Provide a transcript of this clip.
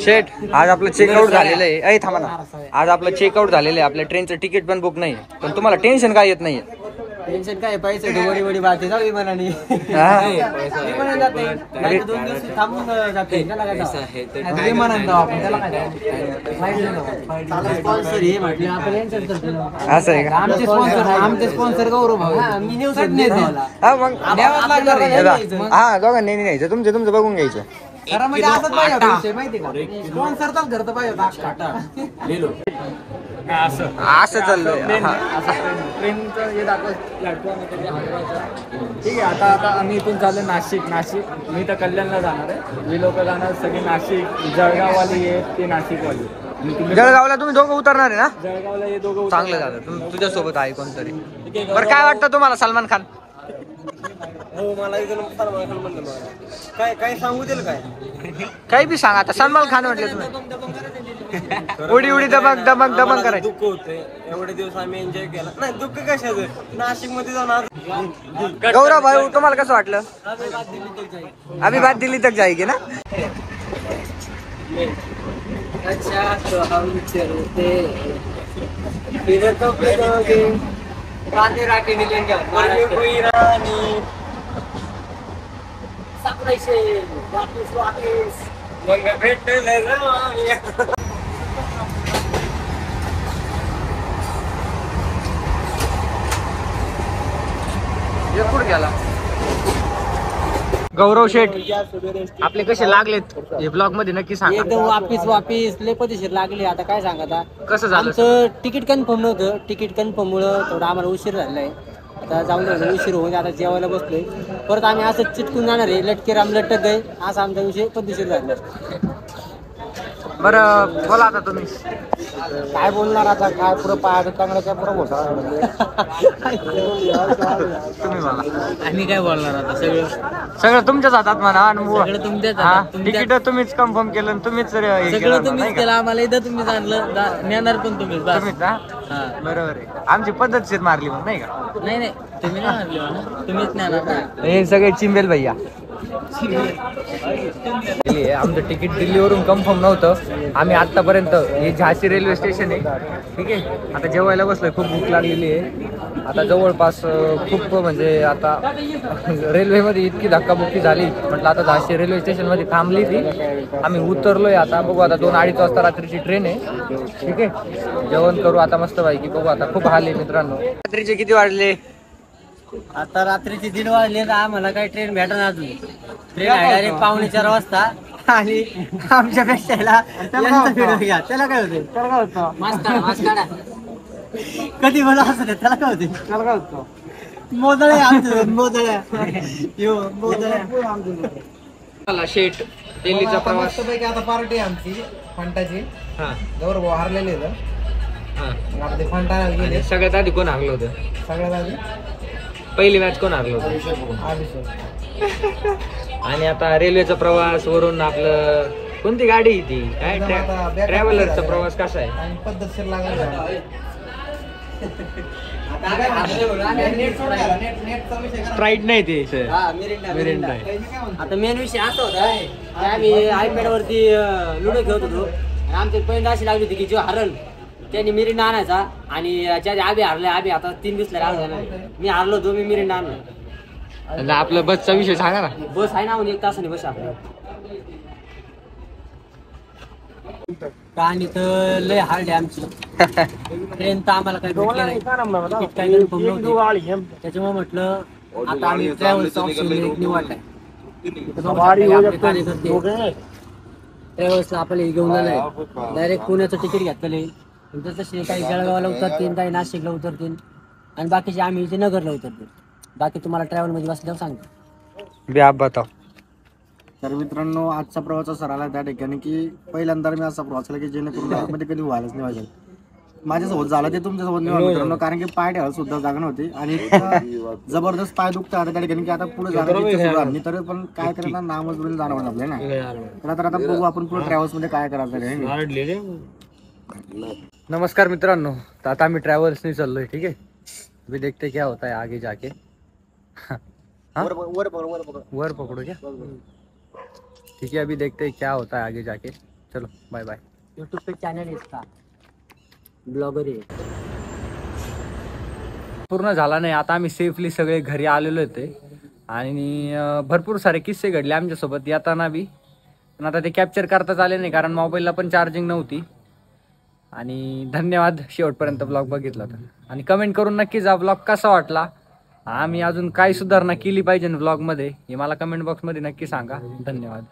शेट आज आपलं चेकआउट झालेलं आहे. ऐ थांबा ना, आज आपलं चेकआउट झालेलं आहे. आपल्या ट्रेनचं तिकीट पण बुक नाही, पण तुम्हाला टेन्शन काय येत नाहीये? टेन्शन काय, पैसे डोबडी बडी बाते जाऊ विमानाने. विमानाने जाते, 2 दिवस थांबून जाते. विमानाने जाऊ आपण, त्याला काय स्पॉन्सर हे म्हटलं आपल्याला. असं आहे का? आमचे स्पॉन्सर गौरव भाऊ. मी न्यूज नाही झाला. हा मग हा दोघांनी न्यायचं, तुमचं बघून घ्यायचं. म्हणजे असंच पाहिजे होता विषय, माहिती का? स्पॉन्सरचाच घरचं पाहिजे होता. असं चाललंय. ट्रेनचं हे दाखव प्लॅटफॉर्म. ठीक आहे, आता आम्ही इथून चाललो नाशिक. मी तर कल्याणला जाणार आहे. ही लोक जाणार सगळी नाशिक. जळगाववाली आहे ती नाशिकवाली. जळगावला तुम्ही दोघं उतरणार आहे ना? जळगावला हे दोघं चांगलं झालं, तुझ्यासोबत आहे कोणतरी. बरं काय वाटतं तुम्हाला सलमान खान? हो, मला म्हणलं काय सांगू दिलं काय? काही बी सांगा आता. सलमान खान म्हटलं तुम्ही. उडी दबंग करायचं. दुःख होते, एवढे दिवस आम्ही एन्जॉय केला. नाही दुःख कशाचं, नाशिक मध्ये जाऊन आज. गौरव भाई तुम्हाला कसं वाटलं? अभी बात दिल्ली तक जाएगी ना? अच्छा तो हम चलते फिर तो फिरोगे रानी रानी मिलेंगे कोई रानी सपनाशे वापस मग भेटले रानी. कुठे गेला गौरव शेठ? आपले कसे लागलेत हे ब्लॉग मध्ये नक्की सांगा. एकदम वापिस लय पदेशीर लागले. आता काय सांगा, आता कसं झालं? आमचं तिकीट कन्फर्म नव्हतं. तिकीट कन्फर्म मुळे थोडं आम्हाला उशीर झालेला आहे. आता जाऊन उशीर होऊन आता जेवायला बसलोय. परत आम्ही असं चिटकून जाणार आहे. लटके राम लटक गए असा आमचा विषय पद्धतशीर झाला. बरं बोला आता तुम्ही. काय बोलणार आता, काय पुरं पायाचं चांगल्याच्या पुरं होता. तुम्ही मला आम्ही काय बोलणार आता, सगळं तुमच्याच हातात म्हणा. सगळं तुमच्याच हातात. तिकीट तुम्हीच कन्फर्म केलं आणि तुम्हीच सगळं तुम्हीच केलं. आम्हाला इथं तुम्हीच आणलं, नेणार पण तुम्हीच. बरोबर आहे. आमची पद्धतशीर मारली मग नाही का? नाही तुम्ही नाही आणले म्हणा, तुम्हीच नेणार ना. हे सगळे चिंबेल भैया. आमचं तिकीट दिल्लीवरून कन्फर्म नव्हतं. आम्ही आतापर्यंत हे झाशी रेल्वे स्टेशन आहे, ठीक आहे. आता जेवायला बसलोय, खूप भूक लागलेली आहे. आता जवळपास खूप म्हणजे आता रेल्वेमध्ये इतकी धक्काबुक्की झाली, म्हटलं आता झाशी रेल्वे स्टेशन मध्ये थांबली ती. आम्ही उतरलोय. आता बघू, आता 2-2:30 वाजता रात्रीची ट्रेन आहे, ठीक आहे. जेवण करू आता मस्त पैकी. बघू आता, खूप हाल आहे मित्रांनो. रात्रीचे किती वाजले? आता रात्रीचे 1:30 वाजले. आम्हाला काही ट्रेन भेटणार अजून. ट्रेन आहे डायरेक्ट 3:45 वाजता. आणि आमच्यापेक्षा घ्या त्याला काय होते, कधी मला असं त्याला काय होते, मोदळ्या आमचं मोदळ्या शेट दिल्लीचा प्रवास. आता पार्टी आमची फंटाची. जवळ हारलेले फंटा गेले. सगळ्यात आधी कोण हारलं होतं? सगळ्यात आधी पहिली मॅच कोण हारलं होतं? आणि आता रेल्वेचा प्रवास वरून आपलं कोणती गाडी ती काय ट्रॅव्हलरचा प्रवास कसा आहे? पद्धतशीर लागला. स्प्राईट नाही ते सर, मिरिंडा. आता मेन विषय असा होता, आम्ही आयपॅड वरती लुडो खेळत होतो. आमची पॉईंट अशी लागली होती की जो हरल त्यांनी मिरिंडा आणायचा. आणि ज्या आबी हरले, आबी आता 3 दिसला. मी हारलो, मी मिरिंडा आणलो. आपला बसचा विषय सांगा ना. बस आहे ना, 1 तासाने बस आपली. आणि तर लय हार्ड आहे आमची ट्रेन. तर आम्हाला काही भेटलं नाही, तिकीट काही कन्फर्म नव्हतं. त्याच्यामुळे म्हटलं आता आम्ही ट्रॅव्हल्सचा ऑप्शन निवडलाय. ट्रॅव्हल्सला आपल्याला घेऊन जाणार, डायरेक्ट पुण्याचं तिकीट घेतलेलं. तसे काही जळगावला उतरतील, काही नाशिकला उतरतील, आणि बाकीचे आम्ही इथे नगरला उतरतील. बाकी तुम्हाला ट्रॅव्हल मध्ये बसल्यावर सांगतो. तर मित्रांनो, आजचा प्रवास असा राहिला त्या ठिकाणी की पहिल्यांदा मी असा प्रवास केला की जेणेकरून मध्ये कधी व्हायलाच नाही पाहिजे. माझ्यासोबत झालं ते तुमच्यासोबत नाही मित्रांनो, कारण की पाय ठेवायला सुद्धा जागा नव्हती. आणि जबरदस्त पाय दुखता आता त्या ठिकाणी की आता पुढे जाणार तर पण काय करणार, नामजबुरीने जाणवलं आपल्या ना. तर आता बघू आपण पुढे ट्रॅव्हल्स मध्ये काय करायचं. नमस्कार मित्रांनो, तर आता आम्ही ट्रॅव्हल्सने चाललोय, ठीक आहे. अभी देखते क्या होता है आगे जाके. वर पकड़ो क्या? ठीक है, अभी देखते हैं क्या होता है आगे जाके. चलो बाय बाय. यूट्यूब पे चॅनल आहे इसका, ब्लॉगर आहे. पूर्ण झाला नाही. आता आम्ही सेफली सगळे घरी आलेलो होते आणि भरपूर सारे किस्से घडले आमच्यासोबत येताना बी, पण आता ते कॅप्चर करताच आले नाही कारण मोबाईलला पण चार्जिंग नव्हती. आणि धन्यवाद शेवटपर्यंत ब्लॉग बघितला तर, आणि कमेंट करून नक्की जा ब्लॉग कसा वाटला. आम्ही अजून काय सुधारणा केली पाहिजे ब्लॉगमध्ये हे मला कमेंट बॉक्समध्ये नक्की सांगा. धन्यवाद.